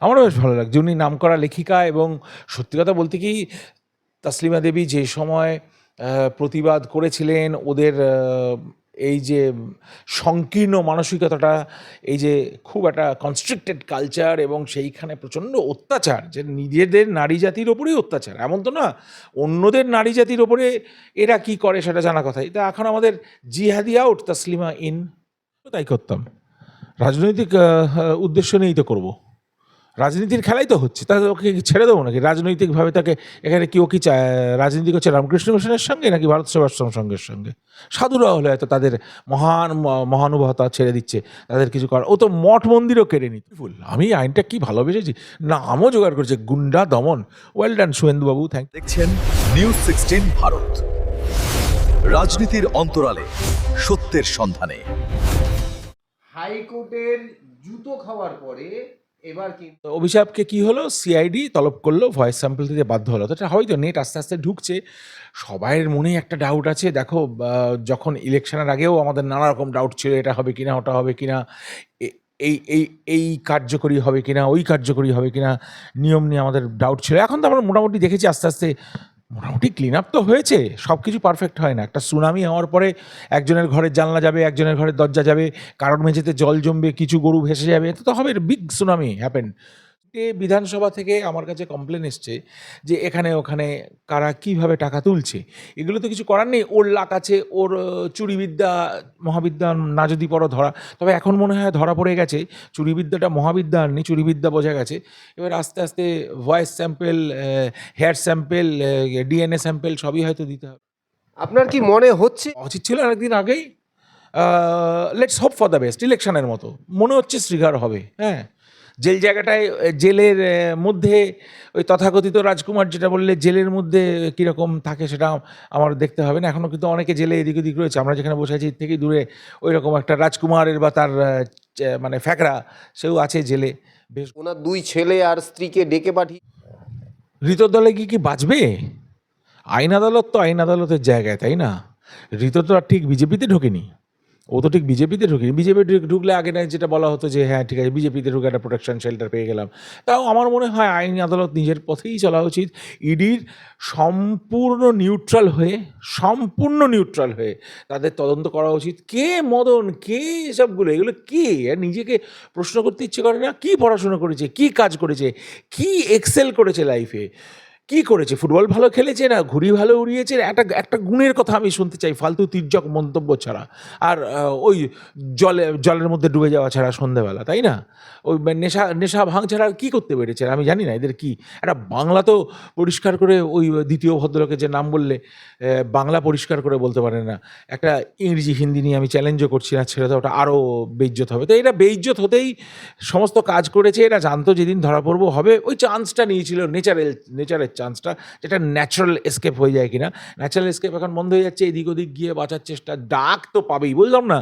আমারও বেশ ভালো লাগছে। উনি নামকরা লেখিকা এবং সত্যি কথা বলতে কি তাসলিমা দেবী যে সময় প্রতিবাদ করেছিলেন ওদের এই যে সংকীর্ণ মানসিকতাটা, এই যে খুব একটা কনস্ট্রিক্টেড কালচার এবং সেইখানে প্রচণ্ড অত্যাচার, যে নিজেদের নারী জাতির ওপরেই অত্যাচার, এমন তো না অন্যদের নারী জাতির ওপরে এরা কি করে সেটা জানা কথাই। তা এখন আমাদের জিহাদি আউট, তাসলিমা ইন, তাই করতাম। রাজনৈতিক উদ্দেশ্য নিয়েই তো করবো, রাজনীতির খেলাই তো হচ্ছে, তাহলে ওকে কি ছেড়ে দেবো নাকি রাজনৈতিকভাবে? তাকে এখানে কি ও কি চায় রাজনীতি করছে রামকৃষ্ণ মিশনের সঙ্গে নাকি ভারত সেবাশ্রম সংঘের সঙ্গে? সাধুরা হলে হয়তো তাদের মহানুভবতা ছেড়ে দিচ্ছে, তাদের কিছু করার, ও তো মঠ মন্দিরও কেড়ে নিত। ফুল আমি আইনটা কি ভালোবেসেছি, নামও জোগাড় করেছে গুন্ডা দমন। ওয়েল ডান শুভেন্দুবাবু, থ্যাংক। দেখছেন নিউজ 16 ভারত, রাজনীতির অন্তরালে সত্যের সন্ধানে। হাইকোর্টের জুতো খাওয়ার পরে এবার কিন্তু অভিশাপকে কি হলো, সিআইডি তলব করলো, ভয়েস স্যাম্পল দিতে বাধ্য হলো। তো এটা হয়তো নেট আস্তে আস্তে ঢুকছে, সবাইয়ের মনেই একটা ডাউট আছে। দেখো যখন ইলেকশনের আগেও আমাদের নানা রকম ডাউট ছিল, এটা হবে কিনা, ওটা হবে কিনা, এই এই এই কার্যকরী হবে কিনা, ওই কার্যকরী হবে কিনা, নিয়ম নিয়ে আমাদের ডাউট ছিল। এখন তো আমরা মোটামুটি দেখেছি আস্তে আস্তে মোটামুটি ক্লিন আপ তো হয়েছে। সব কিছু পারফেক্ট হয় না। একটা সুনামি হওয়ার পরে একজনের ঘরের জানলা যাবে, একজনের ঘরের দরজা যাবে, কারোর মেঝেতে জল জমবে, কিছু গরু ভেসে যাবে, এতে তো হবে, বিগ সুনামি হ্যাপেন। বিধানসভা থেকে আমার কাছে কমপ্লেন এসছে যে এখানে ওখানে কারা কিভাবে টাকা তুলছে, এগুলো তো কিছু করার নেই। ওর লাক আছে, ওর চুরিবিদ্যা মহাবিদ্যা না যদি পড়ো ধরা, তবে এখন মনে হয় ধরা পড়ে গেছে, চুরিবিদ্যাটা মহাবিদ্যা আর নেই, চুরিবিদ্যা বোঝা গেছে। এবার আস্তে আস্তে voice sample, hair sample, DNA sample সবই হয়তো দিতে হবে। আপনার কি মনে হচ্ছে উচিত ছিল অনেকদিন আগেই। Let's hope for the best. ইলেকশনের মতো মনে হচ্ছে শ্রীঘর হবে। হ্যাঁ, জেল জায়গাটায়, জেলের মধ্যে ওই তথাকথিত রাজকুমার যেটা বললে, জেলের মধ্যে কীরকম থাকে সেটা আমার দেখতে হবে না। এখনও কিন্তু অনেকে জেলে এদিক ওদিক রয়েছে, আমরা যেখানে বসে আছি থেকেই দূরে ওই রকম একটা রাজকুমারের বা তার মানে ফ্যাকরা, সেও আছে জেলে। বেশ, ওনার দুই ছেলে আর স্ত্রীকে ডেকে পাঠিয়ে ঋতর দলে কি বাঁচবে? আইন আদালত তো আইন আদালতের জায়গায়, তাই না? ঋত তো আর ঠিক বিজেপিতে ঢোকেনি, ও তো ঠিক বিজেপিতে ঢুকিনি। বিজেপি ঢুকলে আগে না যেটা বলা হতো যে হ্যাঁ ঠিক আছে, বিজেপিতে ঢুকে একটা প্রোটেকশন শেল্টার পেয়ে গেলাম। তাও আমার মনে হয় আইন আদালত নিজের পথেই চলা উচিত। ইডির সম্পূর্ণ নিউট্রাল হয়ে তাদের তদন্ত করা উচিত। কে মদন, কে এসবগুলো, এগুলো কে? আর নিজেকে প্রশ্ন করতে ইচ্ছে করে না? কী পড়াশুনো করেছে, কী কাজ করেছে, কী এক্সেল করেছে লাইফে, কি করেছে? ফুটবল ভালো খেলেছে না ঘুড়ি ভালো উড়িয়েছে? একটা গুণের কথা আমি শুনতে চাই, ফালতু তির্যক মন্তব্য ছাড়া। আর ওই জলের মধ্যে ডুবে যাওয়া ছাড়া সন্ধেবেলা, তাই না? ওই নেশা ভাঙ ছাড়া আর কী করতে পেরেছে আমি জানি না। এদের কি একটা বাংলা তো পরিষ্কার করে, ওই দ্বিতীয় ভদ্রলোকের যে নাম বললে, বাংলা পরিষ্কার করে বলতে পারে না। একটা ইংরেজি হিন্দি নিয়ে আমি চ্যালেঞ্জও করছি না, ছেড়ে দাও, ওটা আরও বেইজ্জত হবে। তো এটা বেইজ্জত হতেই সমস্ত কাজ করেছে। এরা জানতো যেদিন ধরা পড়বো হবে, ওই চান্সটা নিয়েছিল, নেচারের চান্সটা, যেটা ন্যাচারাল এসকেপ হয়ে যায় কিনা। ন্যাচারাল এসকেপ এখন বন্ধ হয়ে যাচ্ছে, এদিক ওদিক গিয়ে বাঁচার চেষ্টা, ডাক তো পাবেই। বললাম না,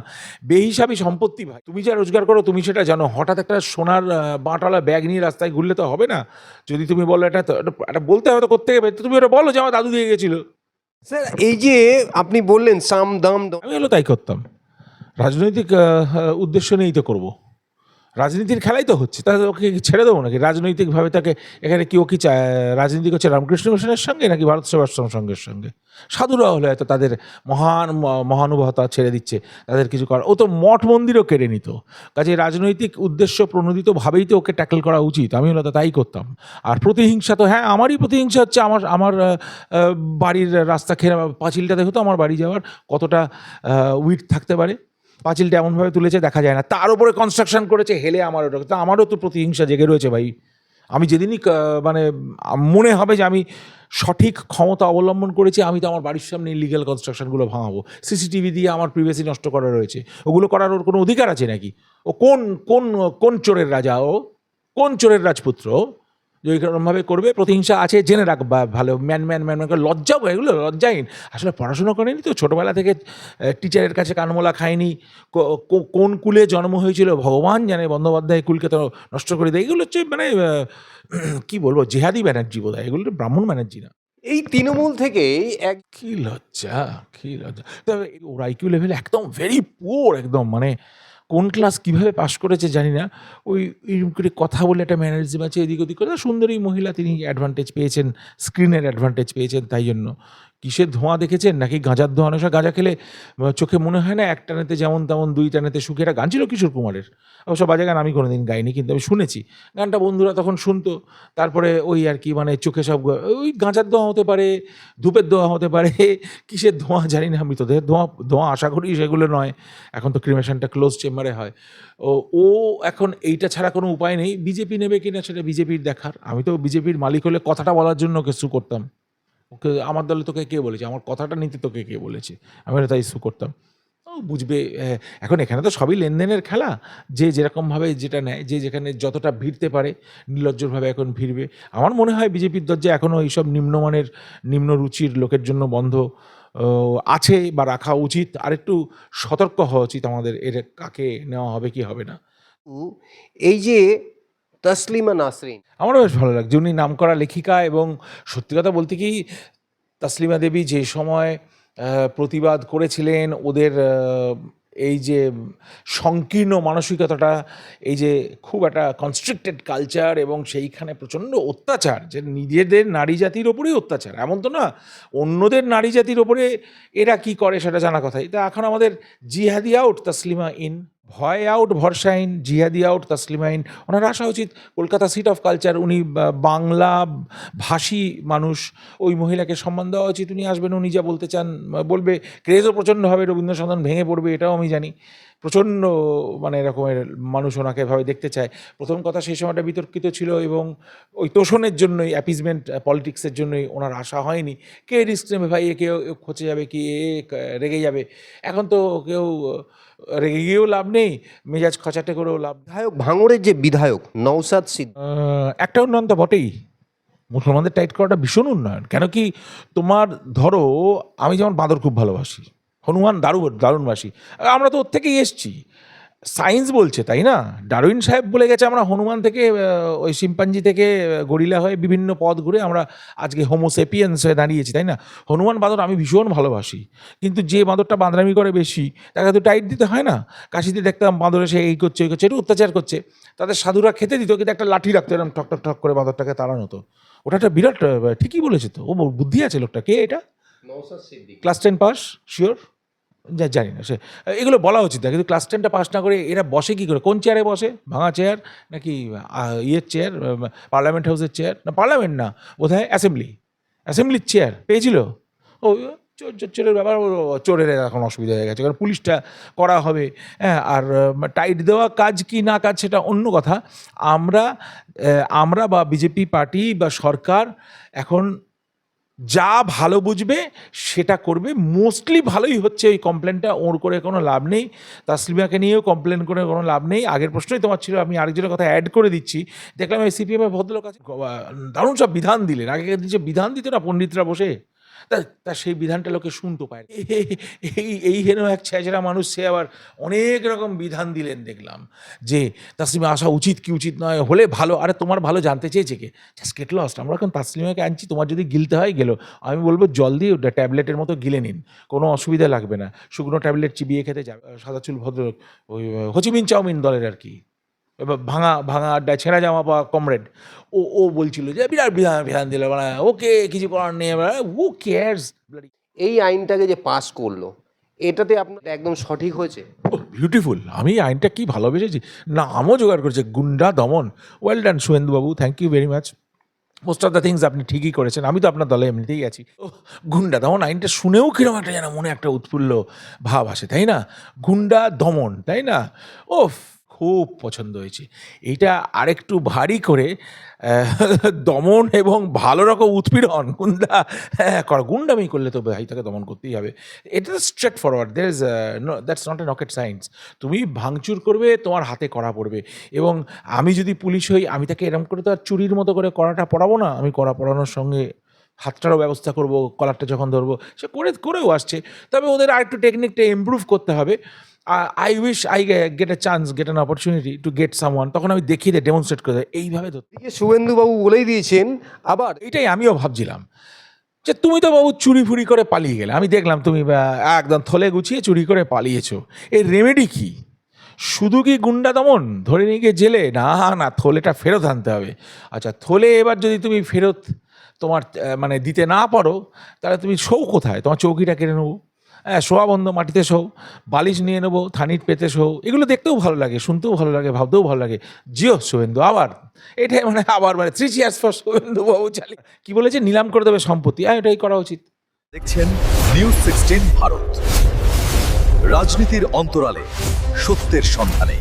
বেহিসাবি সম্পত্তি ভাই, তুমি যা রোজগার করো তুমি সেটা জানো। হঠাৎ একটা সোনার বাঁটালা ব্যাগ নিয়ে রাস্তায় ঘুরলে তো হবে না। যদি তুমি বলো এটা তো এটা বলতে হবে, তো করতে হবে, তো তুমি ওটা বলো যে আমার দাদু দিয়ে গেছিল। স্যার এই যে আপনি বললেন সাম দাম আমি হলো তাই করতাম। রাজনৈতিক উদ্দেশ্য নিয়েই তো করবো, রাজনীতির খেলাই তো হচ্ছে, তাহলে ওকে কি ছেড়ে দেবো নাকি রাজনৈতিকভাবে? তাকে এখানে কি ও কি চায় রাজনীতি করছে রামকৃষ্ণ মিশনের সঙ্গে নাকি ভারত সেবাশ্রম সংঘের সঙ্গে? সাধুরা হলে হয়তো তাদের মহানুভবতা ছেড়ে দিচ্ছে, তাদের কিছু করার, ও তো মঠ মন্দিরও কেড়ে নিত। কাজে রাজনৈতিক উদ্দেশ্য প্রণোদিতভাবেই তো ওকে ট্যাকল করা উচিত। আমি হলো তাই করতাম। আর প্রতিহিংসা তো হ্যাঁ, আমারই প্রতিহিংসা হচ্ছে। আমার বাড়ির রাস্তা খেয়ে পাঁচিলটা দেখো তো আমার বাড়ি যাওয়ার কতটা উইড থাকতে পারে। পাঁচিলটা এমনভাবে তুলেছে দেখা যায় না, তার উপরে কনস্ট্রাকশন করেছে হেলে আমার ওটা। তো আমারও তো প্রতিহিংসা জেগে রয়েছে ভাই। আমি যেদিনই মানে মনে হবে যে আমি সঠিক ক্ষমতা অবলম্বন করেছি, আমি তো আমার বাড়ির সামনে ইলিগাল কনস্ট্রাকশনগুলো ভাঙাবো। সিসিটিভি দিয়ে আমার প্রিভেসি নষ্ট করা রয়েছে, ওগুলো করার ওর কোনো অধিকার আছে নাকি? ও কোন কোন কোন চোরের রাজা? ও কোন চোরের রাজপুত্র যে ওইরকমভাবে করবে? প্রতিহিংসা আছে জেনে রাখ, ভালো ম্যান করে লজ্জাও, এগুলো লজ্জাহীন। আসলে পড়াশোনা করেনি তো, ছোটোবেলা থেকে টিচারের কাছে কানমোলা খায়নি। কোন কুলে জন্ম হয়েছিল ভগবান জানে। বন্দ্যোপাধ্যায় কুলকে তো নষ্ট করে দেয়। এগুলো হচ্ছে মানে কী বলবো, জেহাদি ব্যানার্জি বোধ হয়, এগুলো ব্রাহ্মণ ব্যানার্জি না। এই তৃণমূল থেকে এক কী লজ্জা। তবে ওর আইকিউ লেভেল একদম ভেরি পুয়ার, একদম মানে কোন ক্লাস কীভাবে পাশ করেছে জানি না, ওই এরকম করে কথা বলে একটা ম্যানারিজম আছে, এদিক ওদিক করে সুন্দরী মহিলা, তিনি অ্যাডভান্টেজ পেয়েছেন, স্ক্রিনের অ্যাডভান্টেজ পেয়েছেন, তাই জন্য। কিসের ধোঁয়া দেখেছেন নাকি গাঁজার ধোঁয়া? অনেক সময় গাঁজা খেলে চোখে মনে হয় না এক টানেতে যেমন তেমন, দুই টানেতে সুখে। একটা গান ছিল কিশোর কুমারের, অবশ্য বাজে গান, আমি কোনোদিন গাইনি, কিন্তু আমি শুনেছি গানটা, বন্ধুরা তখন শুনতো। তারপরে ওই আর কি, মানে চোখে সব ওই গাঁজার ধোঁয়া হতে পারে, ধূপের ধোঁয়া হতে পারে, কিসের ধোঁয়া জানি না, মৃতদেহের ধোঁয়া আশা করি সেগুলো নয়। এখন তো ক্রিমেশনটা ক্লোজ চেম্বারে হয়। ও এখন এইটা ছাড়া কোনো উপায় নেই। বিজেপি নেবে কিনা সেটা বিজেপির দেখার। আমি তো বিজেপির মালিক হলে কথাটা বলার জন্য কিছু করতাম। ওকে, আমার দলে তোকে কে বলেছে, আমার কথাটা নিতে তোকে কে বলেছে, আমি তাই ইস্যু করতাম। ও বুঝবে। এখন এখানে তো সবই লেনদেনের খেলা, যে যেরকমভাবে যেটা নেয়, যে যেখানে যতটা ভিড়তে পারে নির্লজ্জভাবে এখন ভিড়বে। আমার মনে হয় বিজেপির দরজা এখনও এইসব নিম্নমানের, নিম্ন রুচির লোকের জন্য বন্ধ আছে বা রাখা উচিত। আর একটু সতর্ক হওয়া উচিত আমাদের, এর কাকে নেওয়া হবে কি হবে না। এই যে তসলিমা নাসরিন, আমারও বেশ ভালো লাগছে। উনি নামকরা লেখিকা, এবং সত্যি কথা বলতে কি, তসলিমা দেবী যে সময় প্রতিবাদ করেছিলেন, ওদের এই যে সংকীর্ণ মানসিকতাটা, এই যে খুব একটা কনস্ট্রিক্টেড কালচার, এবং সেইখানে প্রচণ্ড অত্যাচার, যে নিজেদের নারী জাতির ওপরেই অত্যাচার, এমন তো না অন্যদের নারী জাতির ওপরে এরা কি করে সেটা জানা কথাই। তা এখন আমাদের জিহাদি আউট, তসলিমা ইন। ভয় আউট, ভরসা ইন, জিহাদি আউট, তসলিমা ইন। ওনার আসা উচিত। কলকাতা সিট অফ কালচার, উনি বাংলা ভাষী মানুষ, ওই মহিলাকে সম্মান দেওয়া উচিত। উনি আসবেন, উনি যা বলতে চান বলবে। ক্রেজও প্রচণ্ড হবে, রবীন্দ্রসদন ভেঙে পড়বে, এটাও আমি জানি। প্রচণ্ড মানে এরকমের মানুষ ওনাকে এভাবে দেখতে চায়। প্রথম কথা, সেই সময়টা বিতর্কিত ছিল, এবং ওই তোষণের জন্যই, অ্যাপিজমেন্ট পলিটিক্সের জন্যই ওনার আসা হয়নি। কে রিস্ক নেবে ভাই, এ কেউ খচে যাবে কি, রেগে যাবে। এখন তো কেউ রেগে গিয়েও লাভ নেই, মেজাজ খচাটে করেও লাভ নেই। বিধায়ক ভাঙড়ের যে বিধায়ক নওশাদ সিদ্দিকী, একটা উন্নয়ন তো বটেই, মুসলমানদের টাইট করাটা ভীষণ উন্নয়ন। কেন কি, তোমার ধরো, আমি যেমন বাঁদর খুব ভালোবাসি, হনুমান দারুণবাসী, আমরা তো ওর থেকেই এসছি। সায়েন্স বলছে, তাই না? ডারউইন সাহেব বলে গেছে আমরা হনুমান থেকে, ওই শিম্পাঞ্জি থেকে গরিলা হয়ে বিভিন্ন পথ ঘুরে আমরা আজকে হোমোসেপিয়েন্স হয়ে দাঁড়িয়েছি, তাই না? হনুমান বাঁদর আমি ভীষণ ভালোবাসি, কিন্তু যে বাঁদরটা বাঁদরামি করে বেশি, তাকে তো টাইট দিতে হয় না। কাশিতে দেখতাম বাঁদর এসে এই করছে, এই করছে, একটু অত্যাচার করছে, তাদের সাধুরা খেতে দিত, কিন্তু একটা লাঠি রাখতো, এরকম ঠক ঠক ঠক করে বাঁদরটাকে তাড়ানো হতো। ওটা একটা বিরাট, ঠিকই বলেছে তো, ও বুদ্ধি আছে লোকটা। কে এটা? Naushad Siddiqui. Class 10 pass, sure? জানি না, সে এগুলো বলা উচিত না, কিন্তু ক্লাস 10টা পাস না করে এরা বসে কী করে? কোন চেয়ারে বসে? ভাঙা চেয়ার নাকি ইয়ের চেয়ার, পার্লামেন্ট হাউসের চেয়ার? না, পার্লামেন্ট না, বোধহয় অ্যাসেম্বলির চেয়ার পেয়েছিল। ও চোরের ব্যাপার, চোরের এখন অসুবিধা হয়ে গেছে, কারণ পুলিশটা করা হবে। হ্যাঁ, আর টাইট দেওয়া কাজ কি না কাজ সেটা অন্য কথা। আমরা বা বিজেপি পার্টি বা সরকার এখন যা ভালো বুঝবে সেটা করবে। মোস্টলি ভালোই হচ্ছে। ওই কমপ্লেনটা ওর করে কোনো লাভ নেই, তাসলিমাকে নিয়েও কমপ্লেন করে কোনো লাভ নেই। আগের প্রশ্নই তোমার ছিল, আমি আরেকজনের কথা অ্যাড করে দিচ্ছি। দেখলাম এই সিপিএমের ভদ্রলোক আছে, দারুণ সব বিধান দিলেন। আগেকার দিন যে বিধান দিত না পণ্ডিতরা বসে, তা সেই বিধানটা লোকে শুনতে পায়। এই হেন এক ছেঁচড়া মানুষ, সে আবার অনেক রকম বিধান দিলেন। দেখলাম যে তাসলিমা আসা উচিত কি উচিত নয়, হলে ভালো। আরে তোমার ভালো জানতে চেয়েছে কে? Just get lost. আমরা এখন তাসলিমাকে আনছি, তোমার যদি গিলতে হয় গেলো। আমি বলবো জল দিয়ে ওটা ট্যাবলেটের মতো গিলে নিন, কোনো অসুবিধা লাগবে না। শুকনো ট্যাবলেট চিবিয়ে খেতে যাবে। সাদা চুল ভদ্রলোক, ওই হোচিমিন চাউমিন দলের আর কি, এবার ভাঙা আড্ডায় ছেঁড়া জামা পাওয়া কমরেড, ও বলছিল যে বিরাট বিধান দিল, মানে ওকে কিছু করার নেই, ও কেয়ার্স। এই আইনটাকে যে পাস করলো, এটাতে আপনার একদম সঠিক হয়েছে? বিউটিফুল। আমি আইনটা কি ভালোবেসেছি, নামও জোগাড় করেছে, গুন্ডা দমন। ওয়েল ডান শুভেন্দুবাবু, thank you very much. Most of the things আপনি ঠিকই করেছেন, আমি তো আপনার দলে এমনিতেই আছি। গুন্ডা দমন আইনটা শুনেও কিরকম একটা যেন মনে একটা উৎফুল্ল ভাব আসে, তাই না? গুন্ডা দমন, তাই না? ওফ, খুব পছন্দ হয়েছে এইটা। আরেকটু ভারী করে দমন এবং ভালো রকম উৎপীড়ন, গুন্ডামি করলে তো ভাই তাকে দমন করতেই হবে। এটা straight forward, there is that's not a rocket science. তুমি ভাঙচুর করবে, তোমার হাতে কড়া পড়বে। এবং আমি যদি পুলিশ হই, আমি তাকে এরকম করে তো আর চুরির মতো করে কড়াটা পড়াবো না। আমি কড়া পড়ানোর সঙ্গে হাতটারও ব্যবস্থা করব, কলারটা যখন ধরবো সে করেও আসছে। তবে ওদের আরেকটু টেকনিকটা ইমপ্রুভ করতে হবে। I wish I get a chance, get an opportunity to get someone, তখন আমি দেখিয়ে দিয়ে ডেমনস্ট্রেট করে দেয় এইভাবে। এদিকে শুভেন্দুবাবু বলেই দিয়েছেন, আবার এইটাই আমিও ভাবছিলাম যে তুমি তো বাবু চুরি ফুরি করে পালিয়ে গেলে, আমি দেখলাম তুমি একদম থলে গুছিয়ে চুরি করে পালিয়েছো। এর রেমেডি কি? শুধু কি গুন্ডা দমন, ধরে নিয়ে গিয়ে জেলে? না না, থলেটা ফেরত আনতে হবে। আচ্ছা, থলে এবার যদি তুমি ফেরত তোমার মানে দিতে না পারো, তাহলে তুমি শো কোথায়? তোমার চৌকিটা কেড়ে নেবো, হ্যাঁ, শোয়া বন্ধ, মাটিতে শো, বালিশ নিয়ে নেবো, থানির পেতে শো। এগুলো দেখতেও ভালো লাগে, শুনতেও ভালো লাগে, ভাবতেও ভালো লাগে। জিও শুভেন্দু আবার, এটাই মানে আবার মানে 3 cheers ফর শুভেন্দু বাবু চালি। কি বলেছে? নিলাম করে দেবে সম্পত্তি। এটাই করা উচিত। দেখছেন নিউজ 16 ভারত, রাজনীতির অন্তরালে সত্যের সন্ধানে।